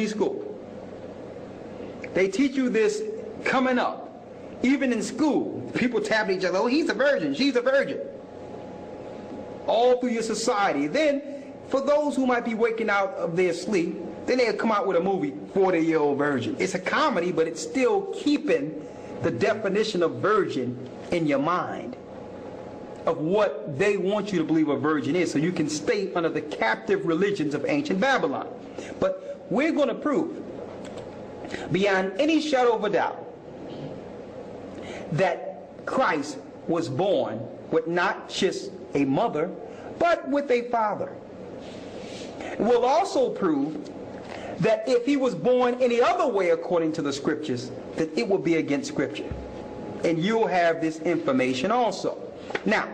school. They teach you this coming up. Even in school, people tap each other, oh, he's a virgin, she's a virgin. All through your society. Then, for those who might be waking out of their sleep, then they'll come out with a movie, 40-Year-Old Virgin. It's a comedy, but it's still keeping the definition of virgin in your mind, of what they want you to believe a virgin is, so you can stay under the captive religions of ancient Babylon. But we're going to prove, beyond any shadow of a doubt, that Christ was born with not just a mother, but with a father. We'll also prove that if he was born any other way according to the scriptures, that it will be against scripture. And you'll have this information also. Now,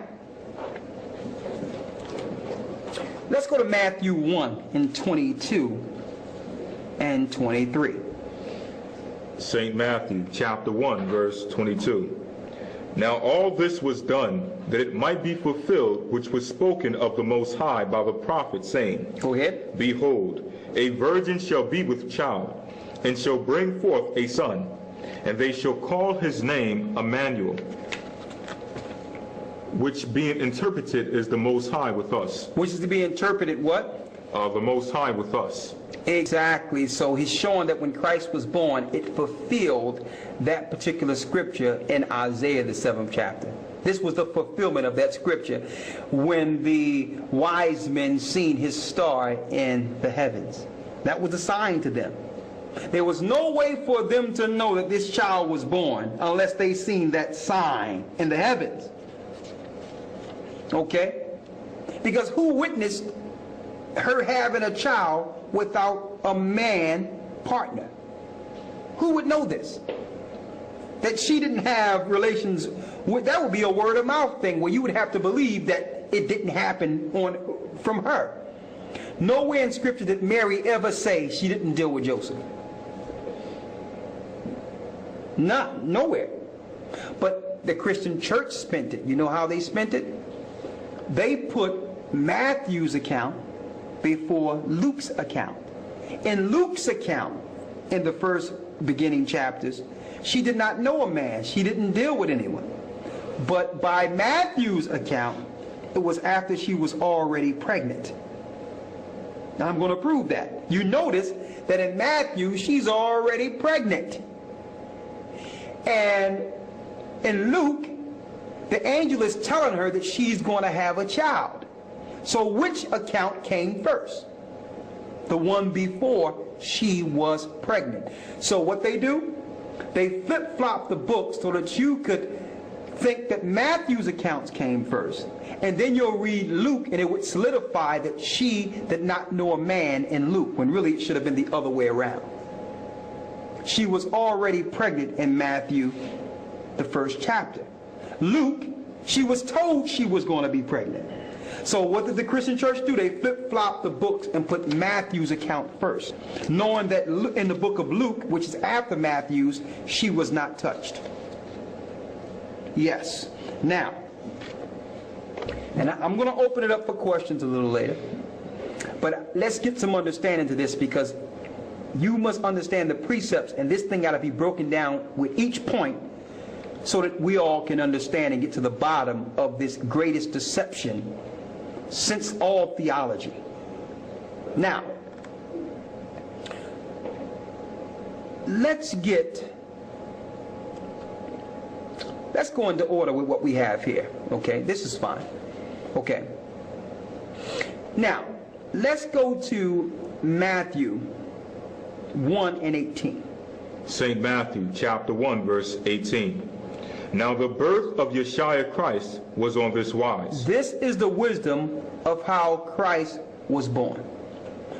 let's go to Matthew 1 and 22 and 23. St. Matthew chapter 1 verse 22. Now all this was done that it might be fulfilled which was spoken of the Most High by the prophet, saying, Go ahead. Behold, a virgin shall be with child, and shall bring forth a son, and they shall call his name Emmanuel, which being interpreted is the Most High with us. Which is to be interpreted what? The Most High with us. Exactly. So he's showing that when Christ was born, it fulfilled that particular scripture in Isaiah, the 7th chapter. This was the fulfillment of that scripture when the wise men seen his star in the heavens. That was a sign to them. There was no way for them to know that this child was born unless they seen that sign in the heavens. Okay? Because who witnessed her having a child without a man partner? Who would know this? That she didn't have relations with, that would be a word of mouth thing where you would have to believe that it didn't happen from her. Nowhere in scripture did Mary ever say she didn't deal with Joseph. Nowhere. But the Christian church spent it. You know how they spent it? They put Matthew's account before Luke's account. In Luke's account, in the first beginning chapters, she did not know a man. She didn't deal with anyone. But by Matthew's account, it was after she was already pregnant. Now I'm going to prove that. You notice that in Matthew, she's already pregnant. And in Luke, the angel is telling her that she's going to have a child. So which account came first? The one before she was pregnant. So what they do? They flip-flop the books so that you could think that Matthew's accounts came first. And then you'll read Luke and it would solidify that she did not know a man in Luke, when really it should have been the other way around. She was already pregnant in Matthew, the first chapter. Luke, she was told she was going to be pregnant. So what did the Christian church do? They flip-flop the books and put Matthew's account first, knowing that in the book of Luke, which is after Matthew's, she was not touched. Yes. Now, and I'm going to open it up for questions a little later, but let's get some understanding to this, because you must understand the precepts, and this thing got to be broken down with each point so that we all can understand and get to the bottom of this greatest deception since all theology. Now, let's go into order with what we have here. Okay, this is fine. Okay. Now, let's go to Matthew 1 and 18. St. Matthew chapter 1 verse 18. Now the birth of Yeshua Christ was on this wise. This is the wisdom of how Christ was born.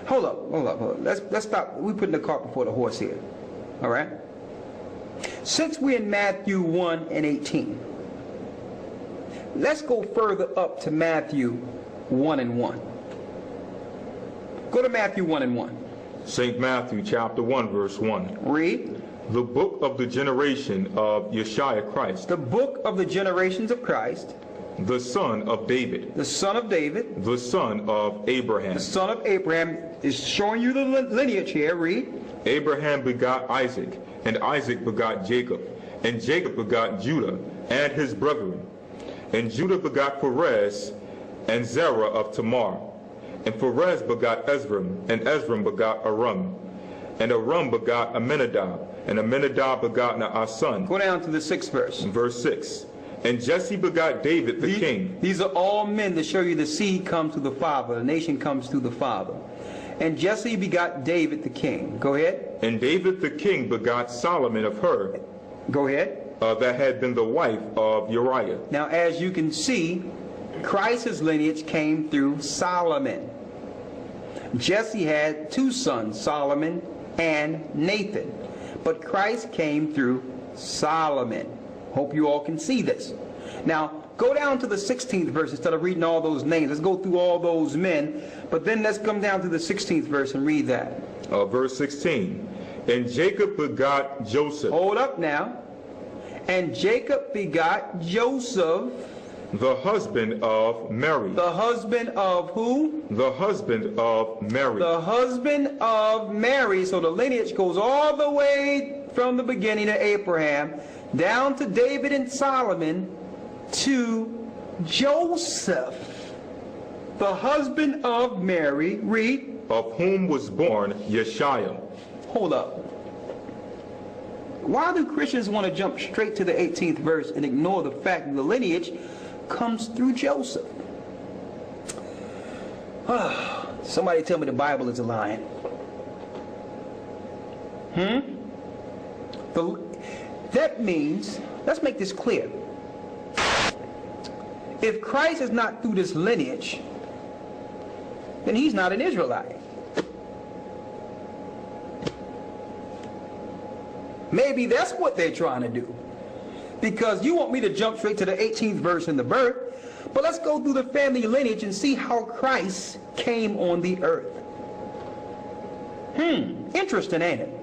Hold up. Let's stop. We're putting the cart before the horse here. All right? Since we're in Matthew 1 and 18, let's go further up to Matthew 1 and 1. Go to Matthew 1 and 1. St. Matthew chapter 1 verse 1. Read. The book of the generation of Yeshua Christ. The book of the generations of Christ. the son of David, The son of David, the son of Abraham. the son of Abraham, is showing you the lineage here. Read. Abraham begot Isaac, and Isaac begot Jacob, and Jacob begot Judah and his brethren. And Judah begot Perez and Zerah of Tamar. And Perez begot Ezram, and Ezram begot Aram. And Aram begot Amminadab, and Amminadab begot Naason. Go down to the 6th verse. Verse 6. And Jesse begot David the king. These are all men that show you the seed comes through the father, the nation comes through the father. And Jesse begot David the king. Go ahead. And David the king begot Solomon of her, Go ahead. that had been the wife of Uriah. Now, as you can see, Christ's lineage came through Solomon. Jesse had 2 sons, Solomon and Nathan. But Christ came through Solomon. Hope you all can see this. Now, go down to the 16th verse instead of reading all those names. Let's go through all those men. But then let's come down to the 16th verse and read that. Verse 16. And Jacob begot Joseph, Hold up now. And Jacob begot Joseph, the husband of Mary. the husband of who? The husband of Mary. The husband of Mary. So the lineage goes all the way from the beginning to Abraham, down to David and Solomon, to Joseph, the husband of Mary. Read. Of whom was born Yeshua. Hold up. Why do Christians want to jump straight to the 18th verse and ignore the fact that the lineage comes through Joseph? Somebody tell me the Bible is a lying. That means, let's make this clear. If Christ is not through this lineage, then he's not an Israelite. Maybe that's what they're trying to do. Because you want me to jump straight to the 18th verse in the birth, but let's go through the family lineage and see how Christ came on the earth. Interesting, ain't it?